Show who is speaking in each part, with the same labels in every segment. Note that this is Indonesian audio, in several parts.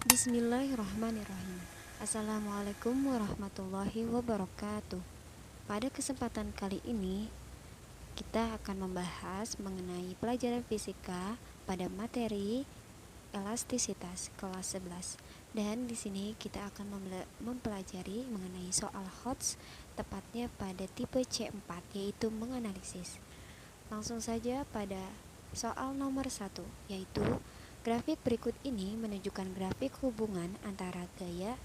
Speaker 1: Bismillahirrahmanirrahim. Assalamualaikum warahmatullahi wabarakatuh. Pada kesempatan kali ini, kita akan membahas mengenai pelajaran fisika pada materi elastisitas kelas 11. Dan di sini kita akan mempelajari mengenai soal HOTS, tepatnya pada tipe C4, yaitu menganalisis. Langsung saja pada soal nomor 1, yaitu grafik berikut ini menunjukkan grafik hubungan antara gaya,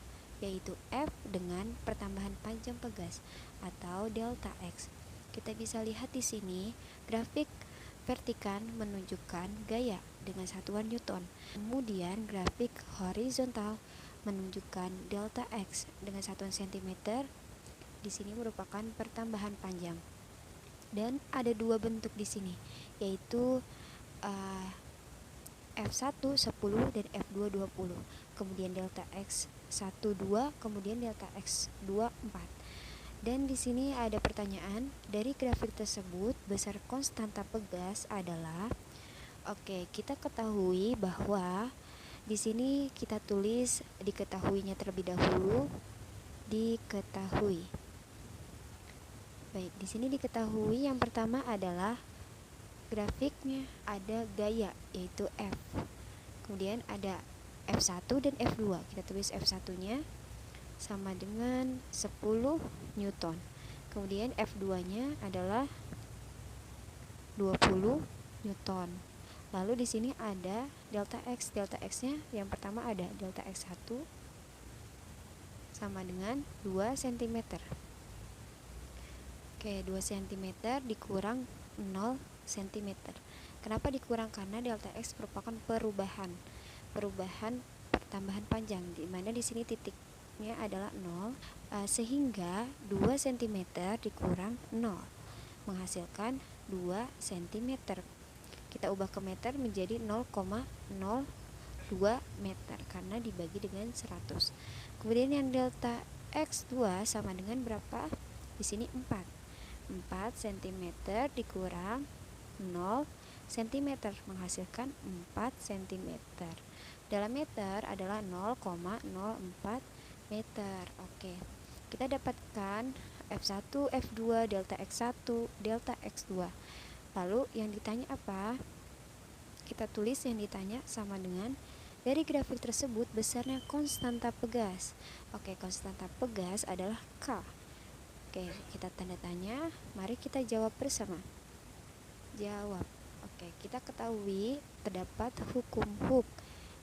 Speaker 1: yaitu F, dengan pertambahan panjang pegas atau delta X. Kita bisa lihat di sini grafik vertikal menunjukkan gaya dengan satuan Newton. Kemudian grafik horizontal menunjukkan delta X dengan satuan cm. Di sini merupakan pertambahan panjang. Dan ada dua bentuk di sini, yaitu F1 10 dan F2 20. Kemudian delta X 12, kemudian delta X 24. Dan di sini ada pertanyaan, dari grafik tersebut besar konstanta pegas adalah. Oke, kita ketahui bahwa di sini kita tulis diketahuinya terlebih dahulu. Diketahui. Baik, di sini diketahui yang pertama adalah grafiknya ada gaya, yaitu F. Kemudian ada F1 dan F2. Kita tulis F1-nya sama dengan 10 Newton. Kemudian F2-nya adalah 20 Newton. Lalu di sini ada delta X. Delta X-nya yang pertama ada delta X1 sama dengan 2 cm. Oke, 2 cm dikurang 0 cm. Kenapa dikurang? Karena delta X merupakan perubahan pertambahan panjang, di mana di sini titiknya adalah 0, sehingga 2 cm dikurang 0 menghasilkan 2 cm. Kita ubah ke meter menjadi 0,02 meter karena dibagi dengan 100. Kemudian yang delta X2 sama dengan berapa? Di sini 4 cm dikurang 0 cm menghasilkan 4 cm. Dalam meter adalah 0,04 meter. Oke, kita dapatkan F1, F2, delta X1, delta X2. Lalu yang ditanya apa? Kita tulis yang ditanya sama dengan dari grafik tersebut besarnya konstanta pegas. Oke, konstanta pegas adalah K. Oke, kita tanda tanya. Mari kita jawab bersama. Jawab. Oke, kita ketahui terdapat hukum Hooke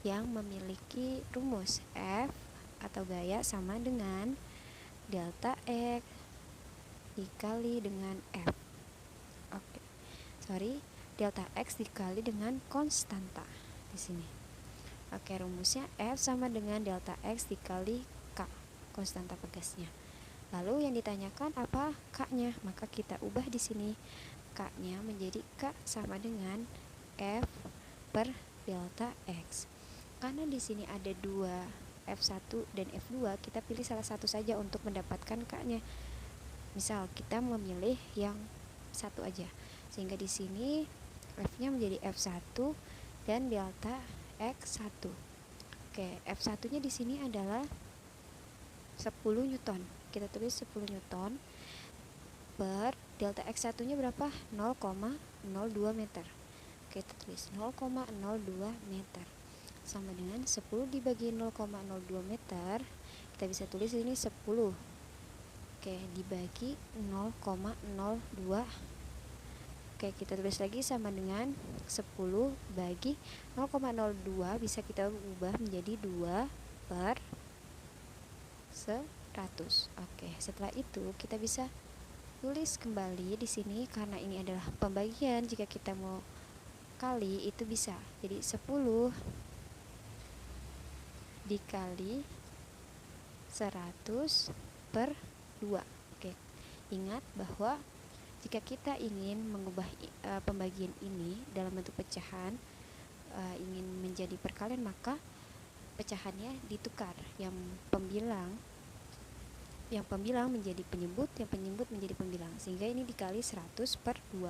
Speaker 1: yang memiliki rumus F atau gaya sama dengan delta X dikali dengan F. Oke. Delta X dikali dengan konstanta di sini. Oke, rumusnya F sama dengan delta X dikali K, konstanta pegasnya. Lalu yang ditanyakan apa? K-nya. Maka kita ubah di sini. K-nya menjadi K sama dengan F per delta X. Karena di sini ada dua F1 dan F2, kita pilih salah satu saja untuk mendapatkan K-nya. Misal kita memilih yang satu aja. Sehingga di sini F-nya menjadi F1 dan delta X1. Oke, F1-nya di sini adalah 10 Newton. Kita tulis 10 Newton per delta X1-nya berapa? 0,02 meter. Kita tulis 0,02 meter sama dengan 10 dibagi 0,02 meter. Kita bisa tulis ini 10. Oke, dibagi 0,02. Oke, kita tulis lagi sama dengan 10 bagi 0,02 bisa kita ubah menjadi 2 per 100. Oke, setelah itu kita bisa tulis kembali di sini karena ini adalah pembagian. Jika kita mau kali itu bisa. Jadi 10 dikali 100 per 2. Oke. Ingat bahwa jika kita ingin mengubah pembagian ini dalam bentuk pecahan, ingin menjadi perkalian, maka pecahannya ditukar. Yang pembilang menjadi penyebut, yang penyebut menjadi pembilang, sehingga ini dikali 100 per 2.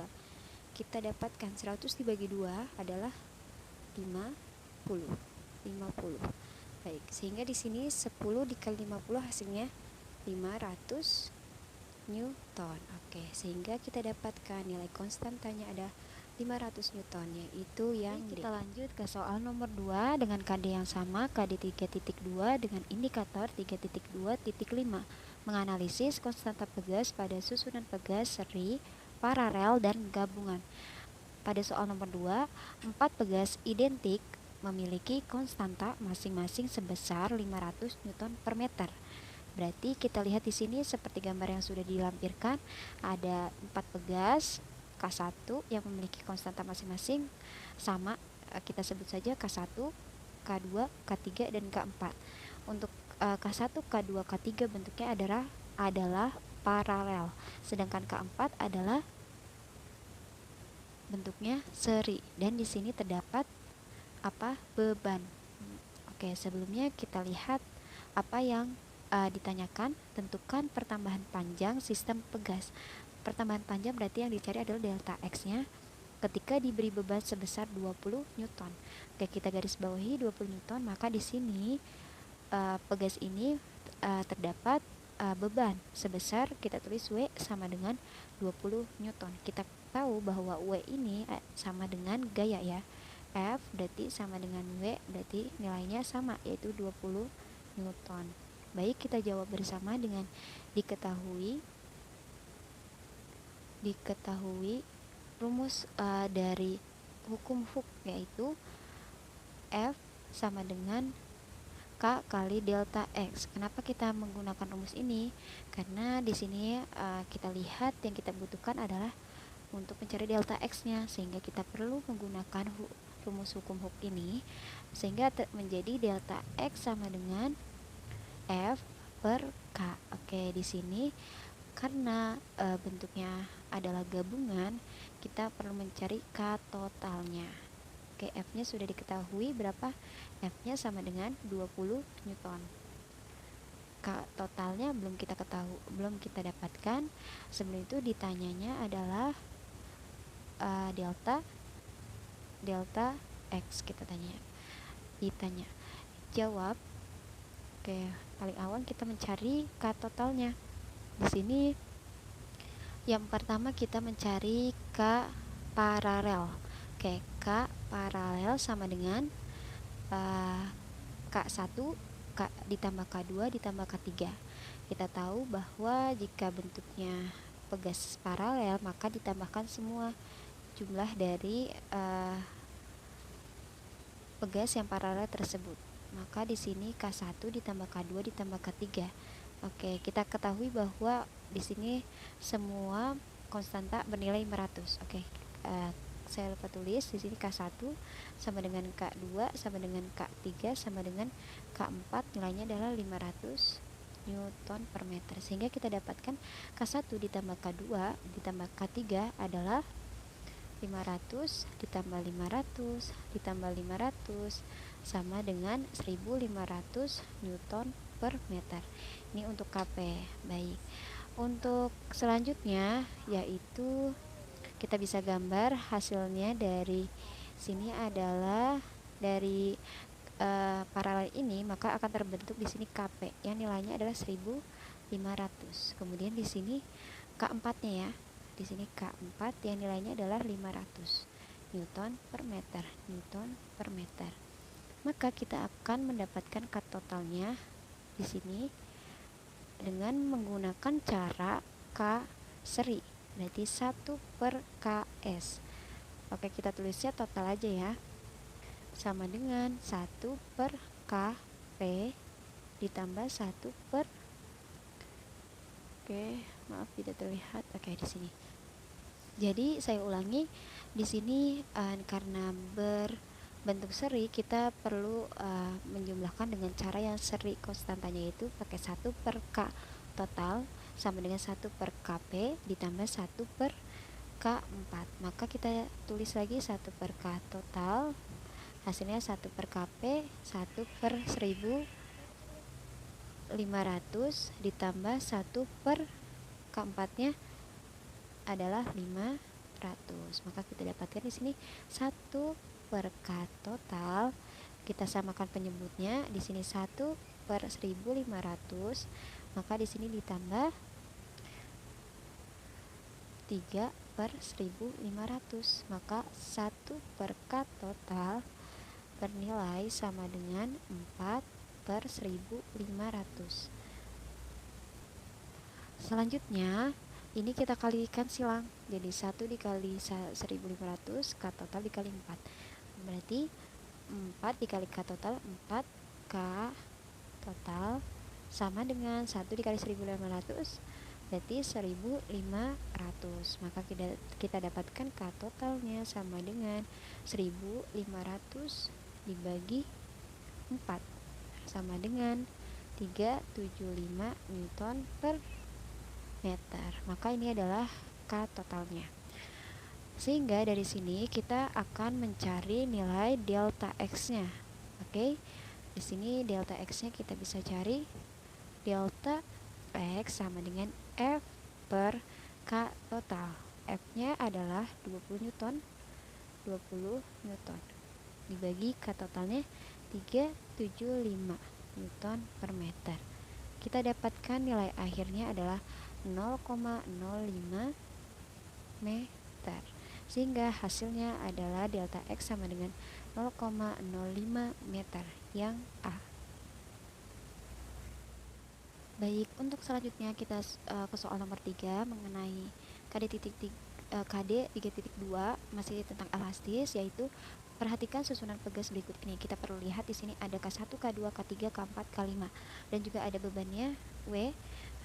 Speaker 1: Kita dapatkan 100 dibagi 2 adalah 50. Baik, sehingga di sini 10 dikali 50 hasilnya 500 Newton. Oke, sehingga kita dapatkan nilai konstantanya ada 500 Newton, yaitu yang D. Kita lanjut ke soal nomor 2 dengan KD yang sama, KD 3.2 dengan indikator 3.2.5. Menganalisis konstanta pegas pada susunan pegas seri, paralel, dan gabungan. Pada soal nomor 2, 4 pegas identik memiliki konstanta masing-masing sebesar 500 Newton per meter. Berarti kita lihat di sini seperti gambar yang sudah dilampirkan, ada 4 pegas K1 yang memiliki konstanta masing-masing sama, kita sebut saja K1, K2, K3, dan K4. Untuk K1, K2, K3 bentuknya adalah paralel, sedangkan K4 adalah bentuknya seri, dan di sini terdapat beban. Oke, sebelumnya kita lihat apa yang ditanyakan. Tentukan pertambahan panjang sistem pegas. Pertambahan panjang berarti yang dicari adalah delta X-nya ketika diberi beban sebesar 20 Newton. Oke, kita garis bawahi 20 Newton, maka di sini pegas ini terdapat beban sebesar, kita tulis W sama dengan 20 Newton. Kita tahu bahwa W ini sama dengan gaya ya. F berarti sama dengan W, berarti nilainya sama, yaitu 20 Newton. Baik, kita jawab bersama dengan diketahui rumus dari hukum Hooke, yaitu F sama dengan K kali delta X. Kenapa kita menggunakan rumus ini? Karena di sini kita lihat yang kita butuhkan adalah untuk mencari delta X-nya, sehingga kita perlu menggunakan rumus hukum Hooke ini, sehingga menjadi delta X sama dengan F per K. Oke, di sini karena bentuknya adalah gabungan, kita perlu mencari K totalnya. Oke, F-nya sudah diketahui berapa? F-nya sama dengan 20 Newton. K totalnya belum kita dapatkan. Sebelum itu ditanyanya adalah delta X, ditanya. Jawab. Oke, paling awal kita mencari K totalnya. Di sini yang pertama kita mencari K paralel. Oke, K paralel sama dengan K1 ditambah K2 ditambah K3. Kita tahu bahwa jika bentuknya pegas paralel, maka ditambahkan semua jumlah dari pegas yang paralel tersebut. Maka di sini K1 ditambah K2 ditambah K3. Oke, kita ketahui bahwa di sini semua konstanta bernilai 500. Oke, saya lupa tulis di sini K1 sama dengan K2 sama dengan K3 sama dengan K4, nilainya adalah 500 Newton per meter. Sehingga kita dapatkan K1 ditambah K2 ditambah K3 adalah 500 ditambah 500 ditambah 500 sama dengan 1500 Newton per meter. Ini untuk KP. Baik, untuk selanjutnya yaitu kita bisa gambar hasilnya. Dari sini adalah dari paralel ini, maka akan terbentuk di sini KP yang nilainya adalah 1500. Kemudian di sini K4-nya ya. Di sini K4 yang nilainya adalah 500 Newton per meter. Maka kita akan mendapatkan K totalnya di sini dengan menggunakan cara K seri, berarti 1 per KS. Oke, kita tulisnya total aja ya, sama dengan 1 per KP ditambah 1 per, oke, maaf tidak terlihat. Oke, di sini. Jadi saya ulangi, di sini karena berbentuk seri, kita perlu menjumlahkan dengan cara yang seri konstantanya, yaitu pakai 1 per K total sama dengan 1 per KP ditambah 1 per K4. Maka kita tulis lagi 1 per K total, hasilnya 1 per KP 1 per 1500 ditambah 1 per K4 nya adalah 500. Maka kita dapatkan di sini 1 per K total Kita samakan penyebutnya. Di sini 1/1500, maka di sini ditambah 3/1500, maka 1/K total bernilai sama dengan 4/1500. Selanjutnya ini kita kalikan silang, jadi 1 dikali 1500, K total dikali 4, berarti 4 dikali K total 4K total sama dengan 1 dikali 1500, berarti 1500. Maka kita dapatkan K totalnya sama dengan 1500 dibagi 4 sama dengan 375 Newton per meter. Maka ini adalah K totalnya. Sehingga dari sini kita akan mencari nilai delta X-nya. Oke. Di sini delta X-nya kita bisa cari. Delta X sama dengan F per K total. F-nya adalah 20 Newton. 20 Newton dibagi K totalnya 375 Newton per meter. Kita dapatkan nilai akhirnya adalah 0,05 meter, sehingga hasilnya adalah delta X sama dengan 0,05 meter yang A. Baik, untuk selanjutnya kita ke soal nomor 3 mengenai KD 3.2, masih tentang elastis, yaitu perhatikan susunan pegas berikut ini. Kita perlu lihat di sini ada K1, K2, K3, K4, K5 dan juga ada bebannya W.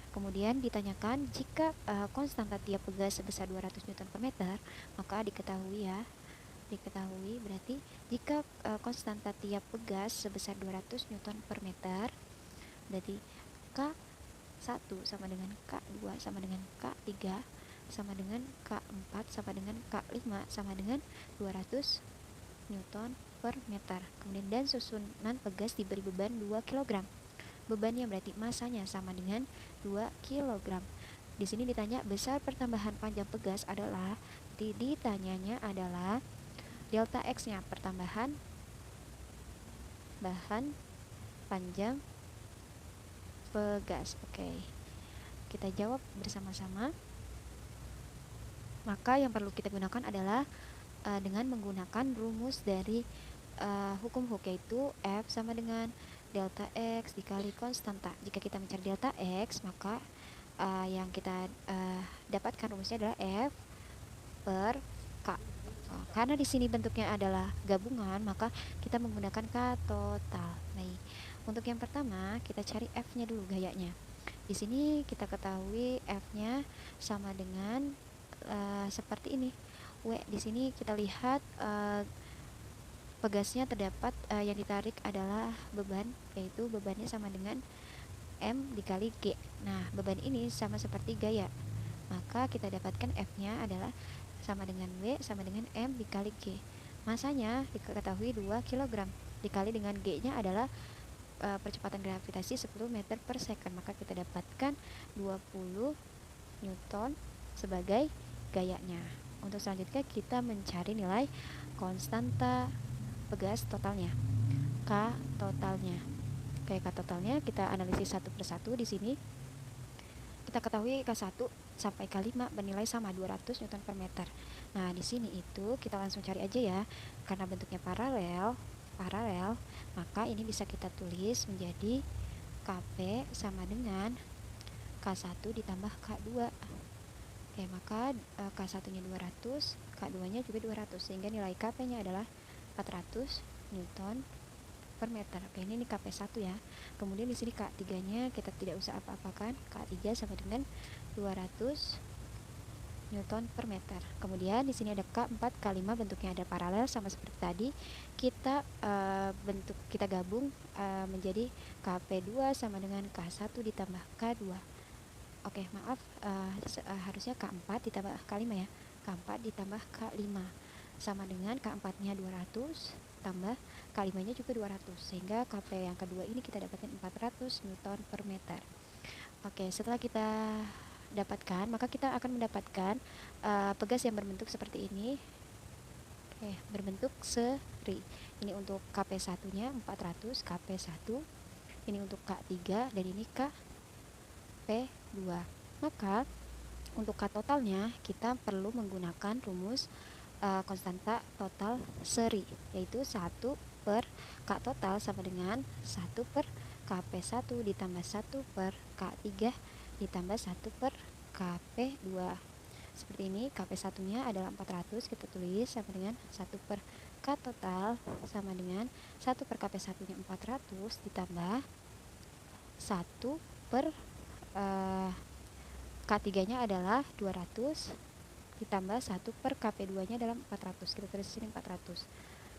Speaker 1: Kemudian ditanyakan jika konstanta tiap pegas sebesar 200 Newton per meter, maka diketahui berarti jika konstanta tiap pegas sebesar 200 Newton per meter, berarti K1 sama dengan K2 sama dengan K3 sama dengan K4 sama dengan K5 sama dengan 200 Newton per meter. Kemudian dan susunan pegas diberi beban 2 kg. Bebannya berarti masanya sama dengan 2 kg. Di sini ditanya besar pertambahan panjang pegas adalah, ditanyanya adalah delta X-nya, pertambahan bahan panjang pegas. Oke. Kita jawab bersama-sama. Maka yang perlu kita gunakan adalah dengan menggunakan rumus dari hukum Hooke, yaitu F sama dengan delta X dikali konstanta. Jika kita mencari delta X, maka yang kita dapatkan rumusnya adalah F per K. Karena di sini bentuknya adalah gabungan, maka kita menggunakan K total. Baik, untuk yang pertama kita cari F-nya dulu, gayanya. Di sini kita ketahui F-nya sama dengan seperti ini. W, di sini kita lihat pegasnya terdapat yang ditarik adalah beban, yaitu bebannya sama dengan M dikali G. Nah, beban ini sama seperti gaya, maka kita dapatkan F-nya adalah sama dengan W sama dengan M dikali G. Masanya diketahui 2 kg dikali dengan G-nya adalah percepatan gravitasi 10 meter per second, maka kita dapatkan 20 Newton sebagai gayanya. Untuk selanjutnya kita mencari nilai konstanta pegas totalnya, K totalnya. K totalnya kita analisis satu persatu. Di sini kita ketahui K1 sampai K5 bernilai sama 200 Newton per meter. Nah, di sini itu kita langsung cari aja ya. Karena bentuknya paralel, maka ini bisa kita tulis menjadi KP sama dengan K1 ditambah K2. Oke, maka K1-nya 200, K2-nya juga 200, sehingga nilai KP-nya adalah 400 Newton per meter. Oke, ini KP1 ya. Kemudian di sini K3-nya kita tidak usah apa-apakan. K3 sama dengan 200 Newton per meter. Kemudian di sini ada K4, K5, bentuknya ada paralel sama seperti tadi. Kita gabung menjadi KP2 sama dengan K1 ditambah K2. Oke, maaf, harusnya K4 ditambah K5 ya. K4 ditambah K5 sama dengan K4-nya 200 tambah K5-nya juga 200, sehingga KP yang kedua ini kita dapatkan 400 Newton per meter. Oke, setelah kita dapatkan, maka kita akan mendapatkan pegas yang berbentuk seperti ini. berbentuk seri. Ini untuk KP1 nya 400 KP1, ini untuk K3, dan ini KP2. Maka untuk K totalnya kita perlu menggunakan rumus konstanta total seri, yaitu 1 per K total sama dengan 1 per KP1 ditambah 1 per K3 ditambah 1 per KP2. Seperti ini. KP1 nya adalah 400, kita tulis sama dengan 1 per K total sama dengan 1 per KP1 nya 400 ditambah 1 per K3 nya adalah 200 ditambah 1 per KP2 nya adalah 400, kita tulis sini 400.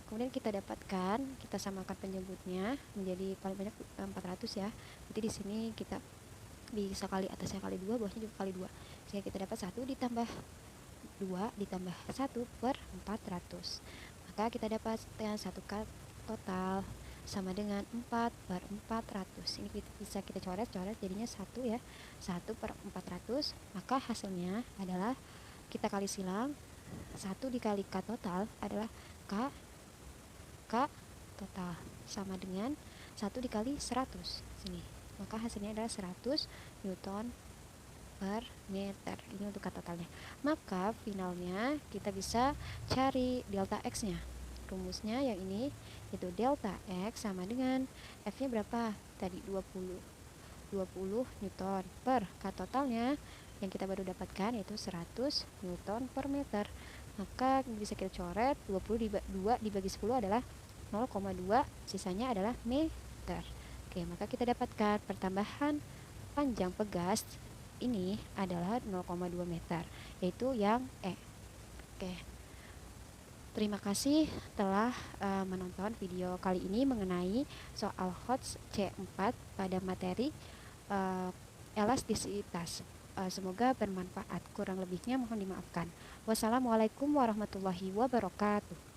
Speaker 1: Kemudian kita dapatkan, kita samakan penyebutnya menjadi paling banyak 400 ya. Jadi di sini kita bisa kali atasnya kali 2, bawahnya juga kali 2. Sehingga kita dapat 1 ditambah 2 ditambah 1 per 400. Maka kita dapat dengan 1 K total sama dengan 4 per 400. Ini bisa kita coret-coret jadinya 1 ya. 1 per 400. Maka hasilnya adalah kita kali silang, 1 dikali K total adalah K total sama dengan 1 dikali 100 sini. Maka hasilnya adalah 100 Newton per meter. Ini untuk K totalnya. Maka finalnya kita bisa cari delta X nya. Rumusnya yang ini, yaitu delta X sama dengan F nya berapa? Tadi 20 Newton per K totalnya yang kita baru dapatkan yaitu 100 Newton per meter. Maka bisa kita coret, 2 dibagi 10 adalah 0,2, sisanya adalah meter. Oke, maka kita dapatkan pertambahan panjang pegas ini adalah 0,2 meter, yaitu yang E. Oke, terima kasih telah menonton video kali ini mengenai soal HOTS C4 pada materi elastisitas. Semoga bermanfaat. Kurang lebihnya mohon dimaafkan. Wassalamualaikum warahmatullahi wabarakatuh.